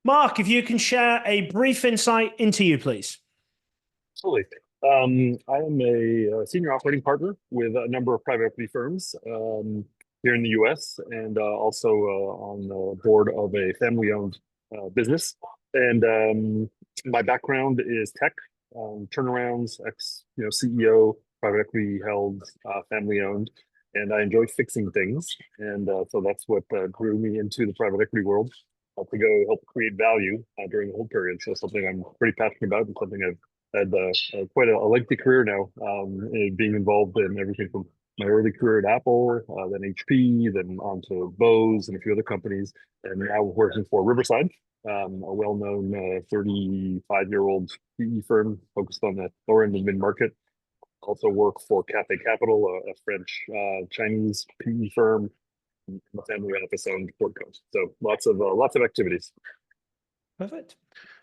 Mark, if you can share a brief insight into you, please. Absolutely. I am a senior operating partner with a number of private equity firms here in the US and also on the board of a family-owned business. And my background is tech, turnarounds, CEO, private equity held, family-owned, and I enjoy fixing things. And so that's what drew me into the private equity world to go help create value during the whole period. So something I'm pretty passionate about and something I've had quite a lengthy career now, being involved in everything from my early career at Apple, then HP, then on to Bose and a few other companies, and now working for Riverside, a well-known 35-year-old PE firm focused on the lower end of the mid-market. Also work for Cathay Capital, a French Chinese PE firm, the family office owned Portco. So lots of activities. Perfect.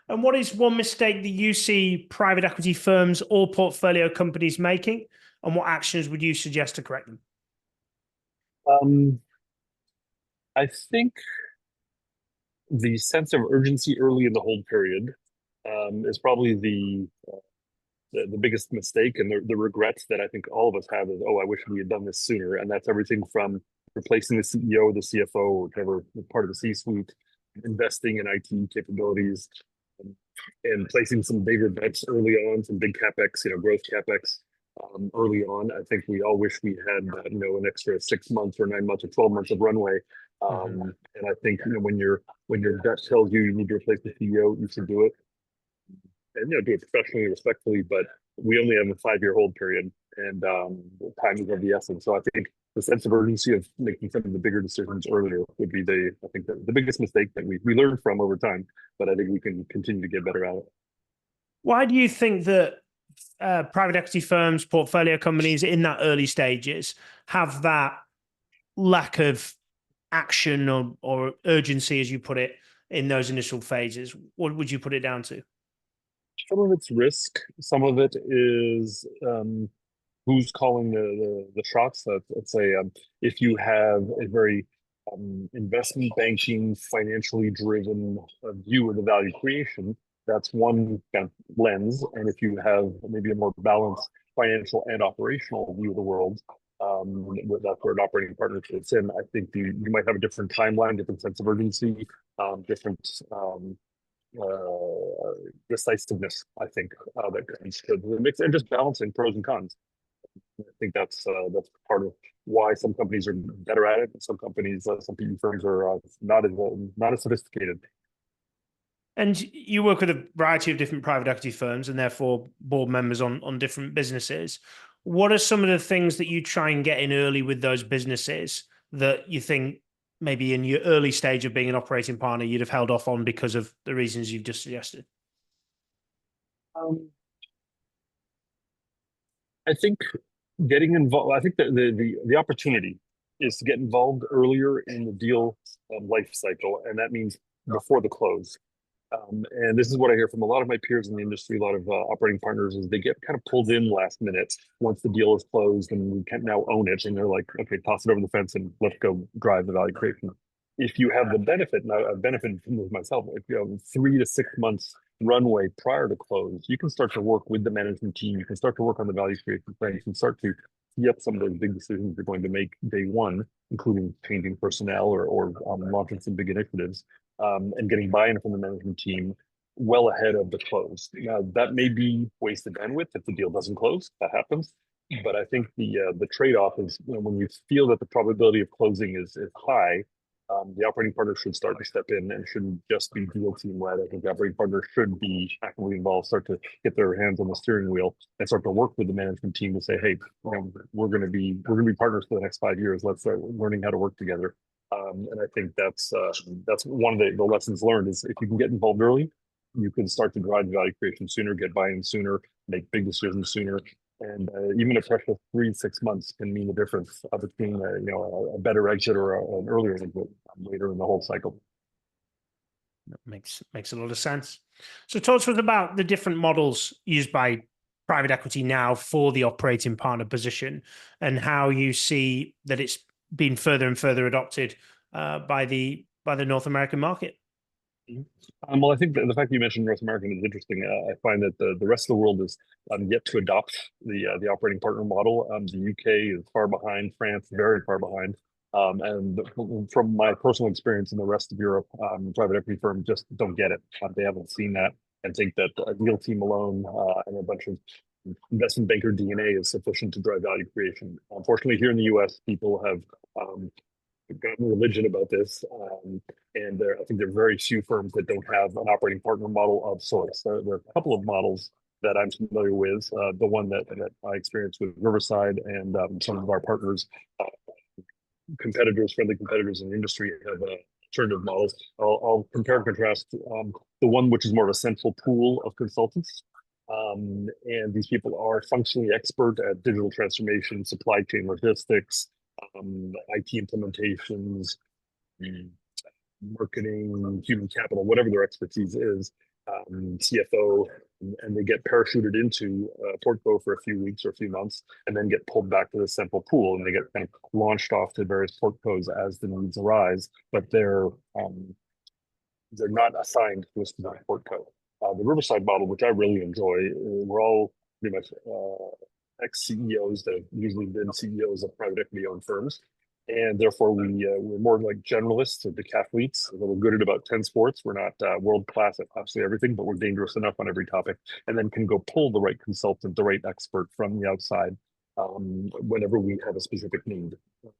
And what is one mistake that you see private equity firms or portfolio companies making, and what actions would you suggest to correct them? I think the sense of urgency early in the hold period is probably the biggest mistake, and the regrets that I think all of us have is, oh, I wish we had done this sooner. And that's everything from replacing the CEO, the CFO, or whatever part of the C-suite, investing in IT capabilities, and placing some bigger bets early on, some big capex, growth capex early on. I think we all wish we had, an extra 6 months or 9 months or 12 months of runway. And I think when your gut tells you need to replace the CEO, you should do it, and do it professionally and respectfully. But we only have a 5-year hold period, and time is of the essence. So I think the sense of urgency of making some of the bigger decisions earlier would be the biggest mistake that we learn from over time. But I think we can continue to get better at it. Why do you think that private equity firms, portfolio companies in that early stages have that lack of action or urgency, as you put it, in those initial phases? What would you put it down to? Some of it's risk. Some of it is who's calling the shots. Let's say if you have a very investment banking, financially driven view of the value creation, that's one kind of lens. And if you have maybe a more balanced financial and operational view of the world, that's where an operating partner fits in. I think you might have a different timeline, different sense of urgency, different decisiveness, I think, that comes to the mix, and just balancing pros and cons. I think that's part of why some companies are better at it, and some companies, some PE firms are not as sophisticated. And you work with a variety of different private equity firms and therefore board members on different businesses. What are some of the things that you try and get in early with those businesses that you think maybe in your early stage of being an operating partner you'd have held off on because of the reasons you've just suggested? I think getting involved, I think that the opportunity is to get involved earlier in the deal life cycle, and that means before the close. And this is what I hear from a lot of my peers in the industry, a lot of operating partners, is they get kind of pulled in last minute once the deal is closed and we can now own it. And they're like, okay, toss it over the fence and let's go drive the value creation. If you have the benefit, and I've benefited from this myself, if you have 3 to 6 months runway prior to close, you can start to work with the management team. You can start to work on the value creation plan. You can start to tee up some of those big decisions you're going to make day one, including changing personnel or launching some big initiatives, and getting buy-in from the management team well ahead of the close. Now, that may be wasted bandwidth if the deal doesn't close. That happens. But I think the trade-off is, when you feel that the probability of closing is high, the operating partner should start to step in and shouldn't just be deal team led. I think the operating partner should be actively involved, start to get their hands on the steering wheel, and start to work with the management team to say, hey, we're going to be partners for the next 5 years. Let's start learning how to work together. And I think that's one of the lessons learned, is if you can get involved early, you can start to drive value creation sooner, get buy-in sooner, make big decisions sooner. And even a precious 3 to 6 months can mean the difference between a better exit or an earlier exit later in the whole cycle. That makes a lot of sense. So talk to us about the different models used by private equity now for the operating partner position, and how you see that it's been further and further adopted by the North American market. Well, I think the fact that you mentioned North American is interesting. I find that the rest of the world is yet to adopt the operating partner model. The UK is far behind, France very far behind. From my personal experience in the rest of Europe, private equity firms just don't get it. They haven't seen that and think that a deal team alone and a bunch of investment banker DNA is sufficient to drive value creation. Unfortunately, here in the US, people have um, gotten religion about this. And I think there are very few firms that don't have an operating partner model of sorts. There are a couple of models that I'm familiar with. The one that I experienced with Riverside and some of our partners, uh, competitors, friendly competitors in the industry have alternative models. I'll compare and contrast the one which is more of a central pool of consultants. And these people are functionally expert at digital transformation, supply chain logistics, IT implementations, marketing, human capital, whatever their expertise is, CFO, and they get parachuted into Portco for a few weeks or a few months, and then get pulled back to the central pool, and they get kind of launched off to various Portcos as the needs arise, but they're not assigned to a specific Portco. The Riverside model, which I really enjoy, we're all pretty much ex-CEOs that have usually been CEOs of private equity owned firms. And therefore, we're more like generalists or decathletes. We're good at about 10 sports. We're not world class at absolutely everything, but we're dangerous enough on every topic, and then can go pull the right consultant, the right expert from the outside whenever we have a specific need.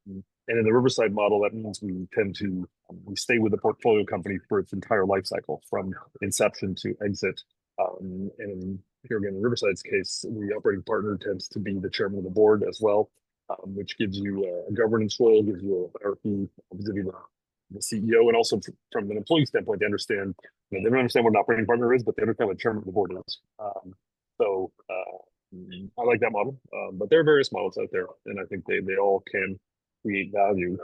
And in the Riverside model, that means we tend to we stay with the portfolio company for its entire life cycle, from inception to exit. And here again, in Riverside's case, the operating partner tends to be the chairman of the board as well, which gives you a governance role, gives you a hierarchy, the CEO, and also from an employee standpoint, they understand, they don't understand what an operating partner is, but they understand what chairman of the board is. So I like that model, but there are various models out there, and I think they all can create value.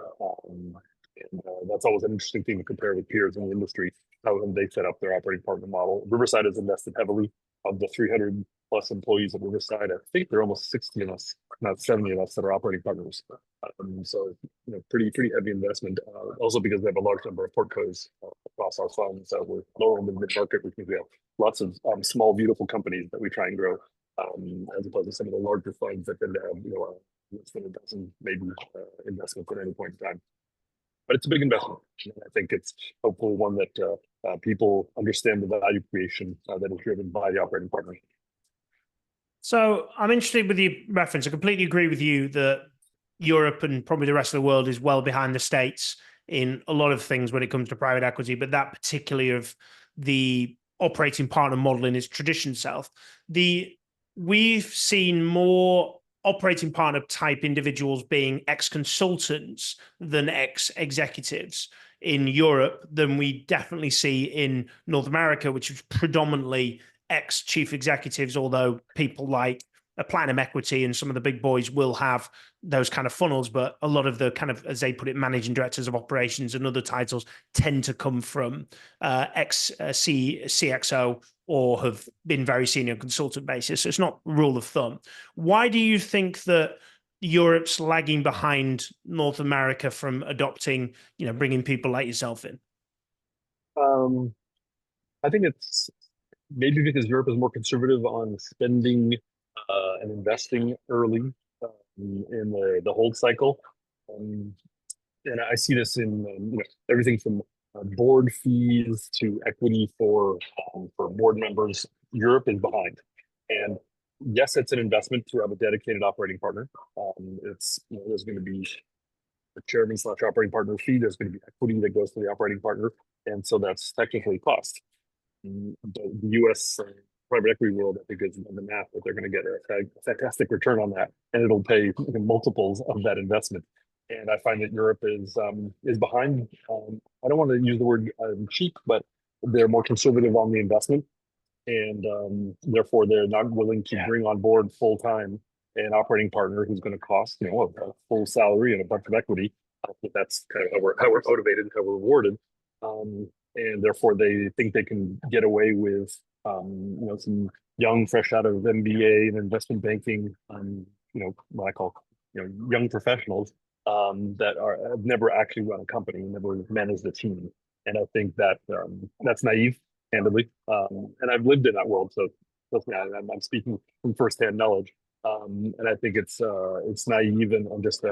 And that's always an interesting thing to compare with peers in the industry, how they set up their operating partner model. Riverside has invested heavily. Of the 300 plus employees at Riverside, I think there are almost 60 of us, not 70 of us, that are operating partners. So, pretty heavy investment. Also because we have a large number of portcos across our funds. We're lower in the mid market, which means we have lots of small, beautiful companies that we try and grow, as opposed to some of the larger funds that tend to have, less than a dozen maybe investments at any point in time. But it's a big investment. And I think it's hopefully one that people understand the value creation that is driven by the operating partner. So I'm interested with your reference. I completely agree with you that Europe and probably the rest of the world is well behind the States in a lot of things when it comes to private equity, but that particularly of the operating partner model in its tradition self. We've seen more operating partner type individuals being ex-consultants than ex-executives in Europe than we definitely see in North America, which is predominantly ex-chief executives, although people like a Platinum Equity and some of the big boys will have those kind of funnels, but a lot of the kind of, as they put it, managing directors of operations and other titles tend to come from ex-CXO or have been very senior consultant basis. So it's not rule of thumb. Why do you think that Europe's lagging behind North America from adopting, bringing people like yourself in? I think it's maybe because Europe is more conservative on spending and investing early in the hold cycle. And I see this in everything from board fees to equity for board members. Europe is behind, and yes, it's an investment to have a dedicated operating partner. It's there's going to be a chairman slash operating partner fee. There's going to be equity that goes to the operating partner, and so that's technically cost. The U.S. Private equity world, I think, is the math that they're going to get a fantastic return on that, and it'll pay multiples of that investment. And I find that Europe is behind. I don't want to use the word cheap, but they're more conservative on the investment, and therefore they're not willing to bring on board full time an operating partner who's going to cost a full salary and a bunch of equity. That's kind of how we're motivated, how we're rewarded. And therefore they think they can get away with some young, fresh out of MBA and investment banking, what I call young professionals that have never actually run a company, never managed a team. And I think that that's naive, candidly. And I've lived in that world, so trust me, I'm speaking from firsthand knowledge. And I think it's naive and just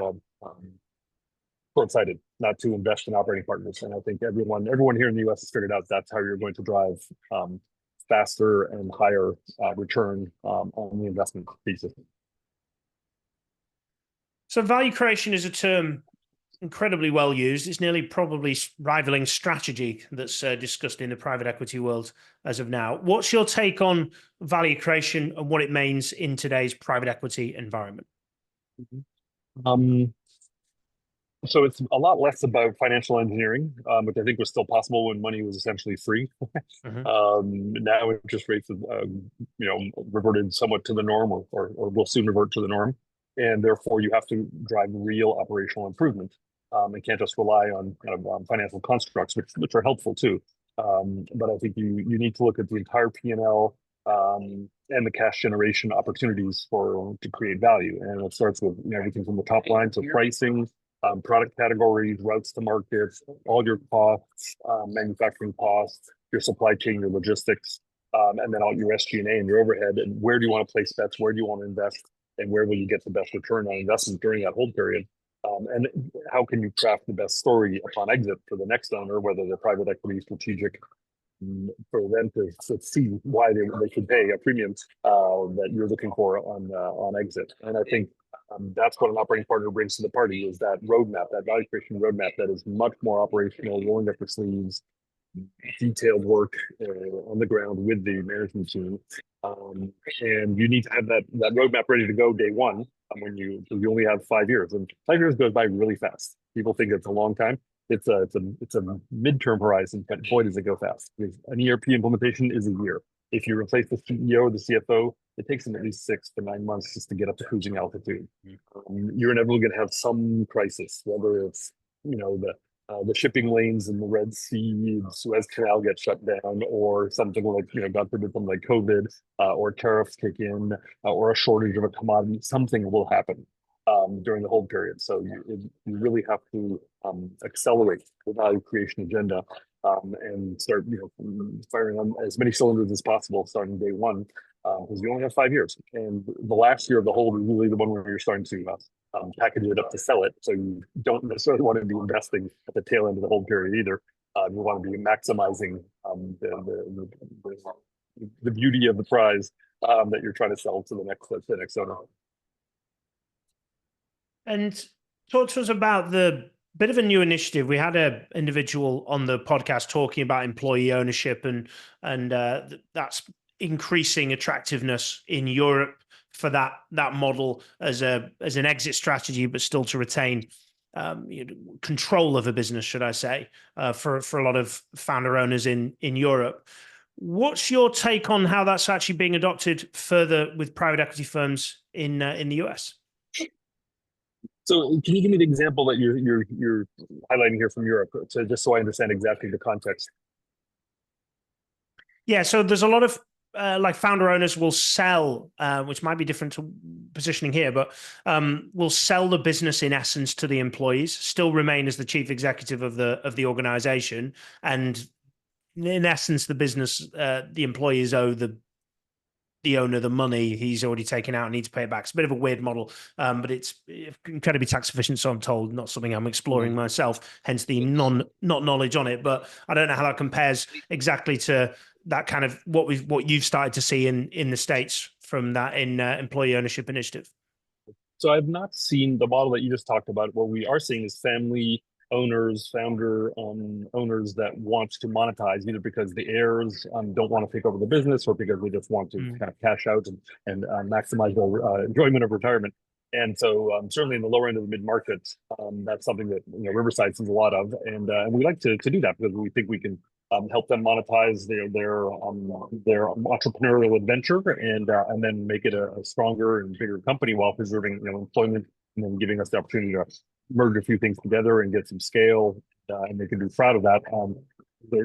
short-sighted not to invest in operating partners. And I think everyone here in the U.S. has figured out that's how you're going to drive faster and higher return on the investment thesis. So value creation is a term incredibly well used. It's nearly probably rivaling strategy that's discussed in the private equity world as of now. What's your take on value creation and what it means in today's private equity environment? So it's a lot less about financial engineering, which I think was still possible when money was essentially free. Now interest rates have, reverted somewhat to the norm, or will soon revert to the norm, and therefore you have to drive real operational improvement, and can't just rely on kind of financial constructs, which are helpful too. But I think you need to look at the entire P&L and the cash generation opportunities to create value, and it starts with everything from the top line to pricing, product categories, routes to market, all your costs, manufacturing costs, your supply chain, your logistics, and then all your SG&A and your overhead. And where do you want to place bets? Where do you want to invest? And where will you get the best return on investment during that hold period? And how can you craft the best story upon exit for the next owner, whether they're private equity, strategic, for them to see why they should pay a premium that you're looking for on exit. And I think that's what an operating partner brings to the party, is that roadmap, that value creation roadmap that is much more operational, rolling up your sleeves, detailed work on the ground with the management team. And you need to have that roadmap ready to go day one when you only have 5 years. And 5 years goes by really fast. People think it's a long time. It's a midterm horizon, but boy, does it go fast. An ERP implementation is a year. If you replace the CEO or the CFO, it takes them at least 6 to 9 months just to get up to cruising altitude. You're inevitably going to have some crisis, whether it's the shipping lanes in the Red Sea, the Suez Canal get shut down, or something like, God forbid, something like COVID, or tariffs kick in, or a shortage of a commodity. Something will happen during the hold period. So you really have to accelerate the value creation agenda and start firing on as many cylinders as possible starting day one, because you only have 5 years. And the last year of the hold is really the one where you're starting to package it up to sell it. So you don't necessarily want to be investing at the tail end of the hold period either. You want to be maximizing the beauty of the prize that you're trying to sell to the next owner. And talk to us about the bit of a new initiative. We had an individual on the podcast talking about employee ownership, and that's increasing attractiveness in Europe for that model as an exit strategy, but still to retain control of a business, should I say, for a lot of founder owners in Europe. What's your take on how that's actually being adopted further with private equity firms in the US? So can you give me the example that you're highlighting here from Europe, just so I understand exactly the context? Yeah, so there's a lot of like founder owners will sell, which might be different to positioning here, but will sell the business in essence to the employees, still remain as the chief executive of the organization, and in essence, the business, the employees owe the owner the money he's already taken out and needs to pay it back. It's a bit of a weird model, but it's incredibly tax efficient, so I'm told. Not something I'm exploring myself, hence the not knowledge on it. But I don't know how that compares exactly to that kind of what you've started to see in the States from that employee ownership initiative. So I've not seen the model that you just talked about. What we are seeing is family owners, founder owners that want to monetize, either because the heirs don't want to take over the business, or because they just want to kind of cash out and maximize their enjoyment of retirement. And so certainly in the lower end of the mid-market, that's something that Riverside sees a lot of, and we like to do that because we think we can help them monetize their entrepreneurial adventure, and then make it a stronger and bigger company while preserving employment, and then giving us the opportunity to merge a few things together and get some scale, and they can be proud of that,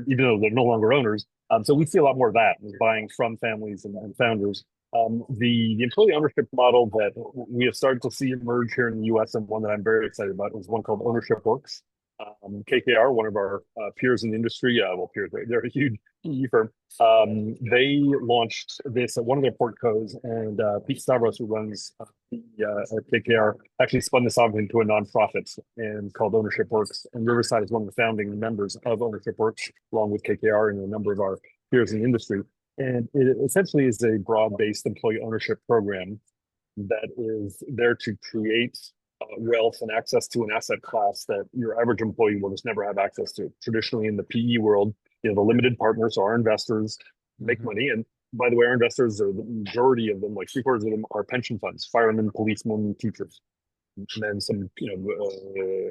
even though they're no longer owners. So we see a lot more of that, buying from families and founders. The employee ownership model that we have started to see emerge here in the US, and one that I'm very excited about, is one called Ownership Works. KKR, one of our peers in the industry, well, peers, they're a huge PE firm. They launched this at one of their portcos, and Pete Stavros, who runs KKR, actually spun this off into a nonprofit and called Ownership Works. And Riverside is one of the founding members of Ownership Works, along with KKR and a number of our peers in the industry. And it essentially is a broad-based employee ownership program that is there to create wealth and access to an asset class that your average employee will just never have access to. Traditionally, in the PE world, the limited partners, our investors, make money. And by the way, our investors are the majority of them, like 3/4 of them, are pension funds, firemen, policemen, teachers, and then some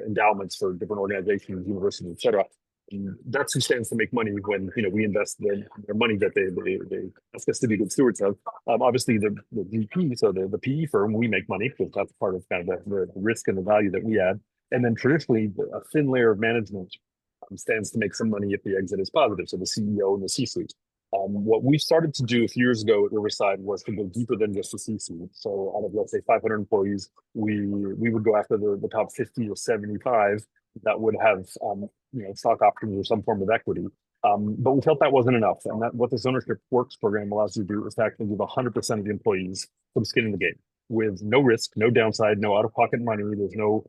endowments for different organizations, universities, etc. And that's who stands to make money when we invest their money that they ask us to be good stewards of. Obviously, the GP, so the PE firm, we make money because that's part of kind of the risk and the value that we add. And then traditionally, a thin layer of management stands to make some money if the exit is positive. So the CEO and the C-suite. What we started to do a few years ago at Riverside was to go deeper than just the C-suite. So out of, let's say, 500 employees, we would go after the top 50 or 75 that would have stock options or some form of equity. But we felt that wasn't enough. And that what this Ownership Works program allows you to do is to actually give 100% of the employees some skin in the game with no risk, no downside, no out-of-pocket money. There's no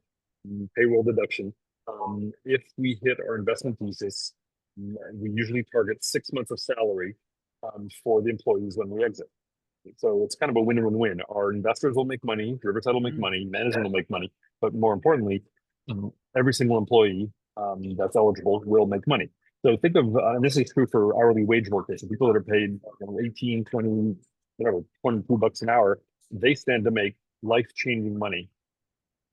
payroll deduction. If we hit our investment thesis, we usually target 6 months of salary for the employees when we exit. So it's kind of a win-win-win. Our investors will make money, Riverside will make money, management will make money, but more importantly, every single employee that's eligible will make money. So think of, and this is true for hourly wage workers, so people that are paid 18, 20, whatever, $22 an hour, they stand to make life-changing money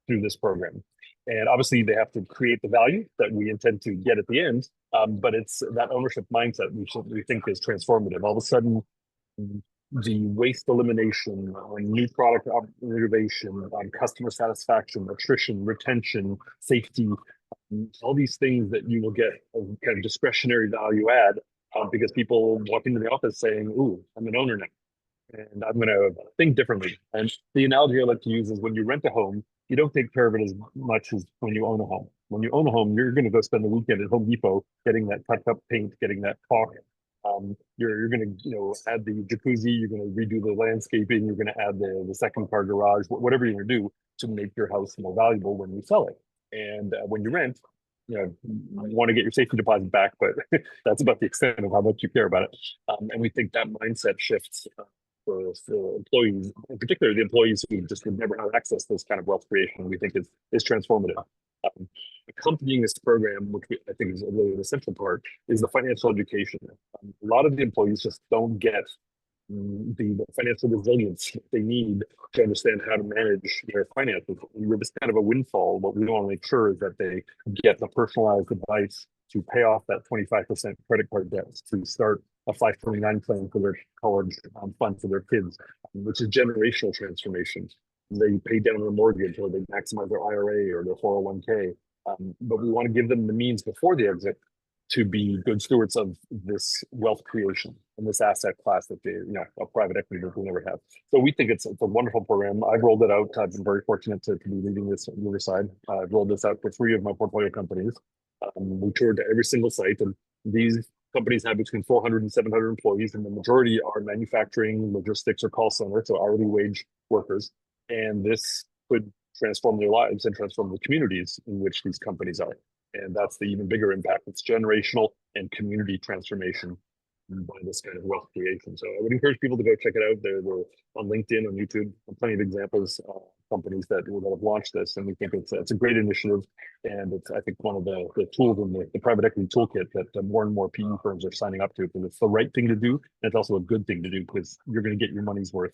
through this program. And obviously they have to create the value that we intend to get at the end. But it's that ownership mindset we think is transformative. All of a sudden, the waste elimination, new product innovation, customer satisfaction, attrition, retention, safety, all these things that you will get as kind of discretionary value add because people walk into the office saying, "Ooh, I'm an owner now, and I'm going to think differently." And the analogy I like to use is when you rent a home, you don't take care of it as much as when you own a home. When you own a home, you're going to go spend the weekend at Home Depot getting that touch-up paint, getting that caulk. You're going to add the jacuzzi. You're going to redo the landscaping. You're going to add the second car garage, whatever you're going to do to make your house more valuable when you sell it. And when you rent, you want to get your safety deposit back, but that's about the extent of how much you care about it. And we think that mindset shifts for employees, in particular the employees who just would never have access to this kind of wealth creation, we think is transformative. Accompanying this program, which I think is really an essential part, is the financial education. A lot of the employees just don't get the financial resilience they need to understand how to manage their finances. It's kind of a windfall. What we want to make sure is that they get the personalized advice to pay off that 25% credit card debt, to start a 529 plan for their college fund for their kids, which is generational transformation. They pay down their mortgage or they maximize their IRA or their 401k. But we want to give them the means before the exit to be good stewards of this wealth creation and this asset class that they, a private equity group will never have. So we think it's a wonderful program. I've rolled it out. I've been very fortunate to be leading this on the other side. I've rolled this out for 3 of my portfolio companies. We toured to every single site, and these companies have between 400 and 700 employees, and the majority are manufacturing, logistics, or call center, so hourly wage workers. And this could transform their lives and transform the communities in which these companies are. And that's the even bigger impact. It's generational and community transformation by this kind of wealth creation. So I would encourage people to go check it out. They're on LinkedIn, on YouTube, plenty of examples of companies that have launched this. And we think it's a great initiative. And it's, I think, one of the tools in the private equity toolkit that more and more PE firms are signing up to, because it's the right thing to do. And it's also a good thing to do because you're going to get your money's worth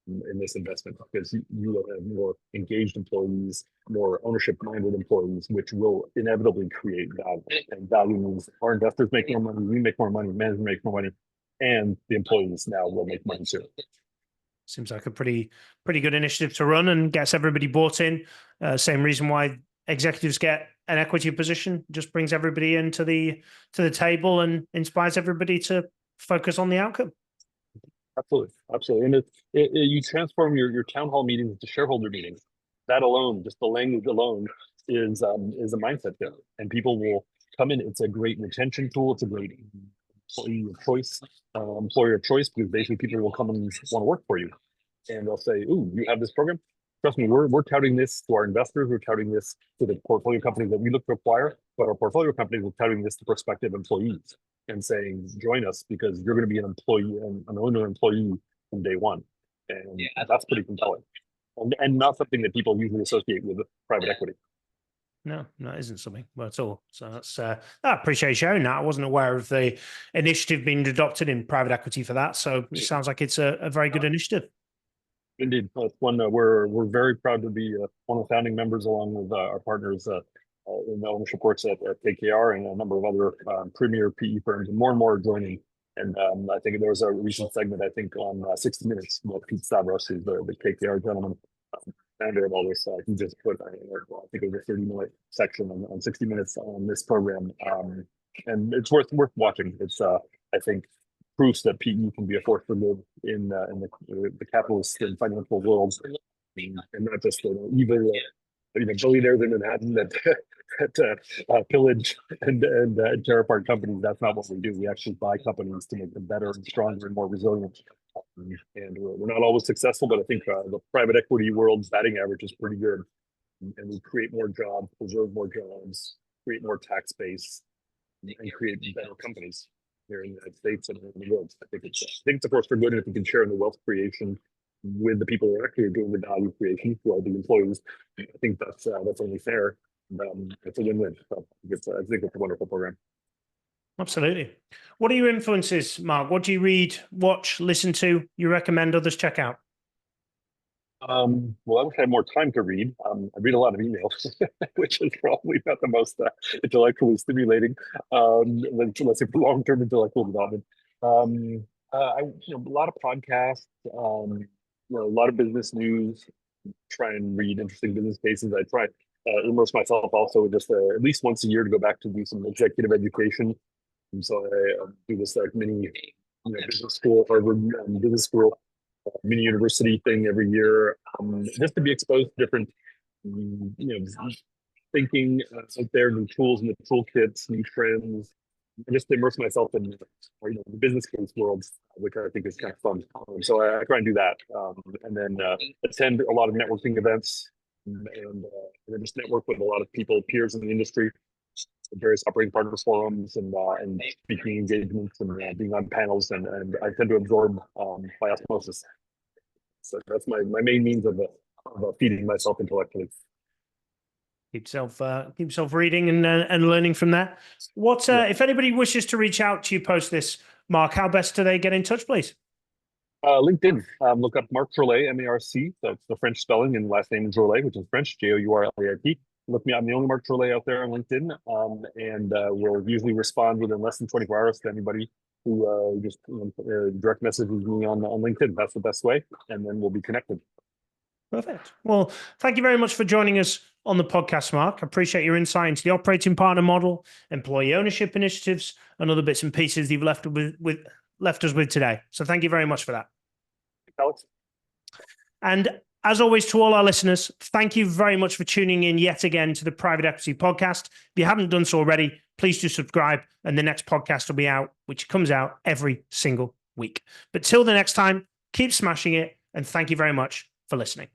in this investment, because you will have more engaged employees, more ownership-minded employees, which will inevitably create value. And value means our investors make more money, we make more money, management makes more money, and the employees now will make money too. Seems like a pretty good initiative to run and gets everybody bought in. Same reason why executives get an equity position, just brings everybody into the table and inspires everybody to focus on the outcome. Absolutely. And you transform your town hall meetings into shareholder meetings. That alone, just the language alone, is a mindset there, and people will come in. It's a great retention tool. It's a great employer of choice, because basically people will come and want to work for you, and they'll say, "Ooh, you have this program? Trust me, we're touting this to our investors. We're touting this to the portfolio companies that we look to acquire, but our portfolio companies are touting this to prospective employees and saying, join us because you're going to be an employee and an owner employee from day one." And that's pretty compelling, and not something that people usually associate with private equity. No, that isn't something at all. So that's I appreciate you sharing that. I wasn't aware of the initiative being adopted in private equity for that. So it sounds like it's a very good initiative. Indeed, it's one we're very proud to be one of the founding members, along with our partners in the ownership works at KKR and a number of other premier PE firms, and more are joining. And I think there was a recent segment, I think, on 60 Minutes, Pete Stavros, who's the KKR gentleman, founder of all this. He just put, I think it was a 30-minute section on 60 Minutes on this program, and it's worth watching. It's I think proofs that PE can be a force for good in the capitalist and financial world, and not just evil billionaires in Manhattan that pillage and tear apart companies. That's not what we do. We actually buy companies to make them better and stronger and more resilient. And we're not always successful, but I think the private equity world's batting average is pretty good. And we create more jobs, preserve more jobs, create more tax base, and create better companies here in the United States and in the world. I think it's a force for good, and if we can share in the wealth creation with the people who are actually doing the value creation, who are the employees, I think that's only fair. It's a win-win. So I think it's a wonderful program. Absolutely. What are your influences, Marc? What do you read, watch, listen to, you recommend others check out? Well, I wish I had more time to read. I read a lot of emails, which is probably not the most intellectually stimulating, let's say for long-term intellectual development. A lot of podcasts, a lot of business news. Try and read interesting business cases. I try immerse myself also just at least once a year to go back to do some executive education. And so I do this like mini business school, Harvard business school, mini university thing every year, just to be exposed to different, thinking out there, new tools in the toolkits, new trends, and just to immerse myself in the business case world, which I think is kind of fun. So I try and do that, and then attend a lot of networking events, and then just network with a lot of people, peers in the industry, various operating partner forums and speaking engagements, and being on panels, and I tend to absorb by osmosis. So that's my main means of feeding myself intellectually. Keep yourself reading and learning from that. If anybody wishes to reach out to you post this, Marc, how best do they get in touch, please? LinkedIn. Look up Marc Jourlait, M-A-R-C. That's the French spelling, and last name is Jourlait, which is French, Jourlait. Look me up. I'm the only Marc Jourlait out there on LinkedIn, and we'll usually respond within less than 24 hours to anybody who just direct messages me on LinkedIn. That's the best way, and then we'll be connected. Perfect. Well, thank you very much for joining us on the podcast, Marc. I appreciate your insight into the operating partner model, employee ownership initiatives, and other bits and pieces you've left us with today. So thank you very much for that. Thanks, Alex. And as always, to all our listeners, thank you very much for tuning in yet again to the Private Equity Podcast. If you haven't done so already, please do subscribe, and the next podcast will be out, which comes out every single week. But till the next time, keep smashing it, and thank you very much for listening.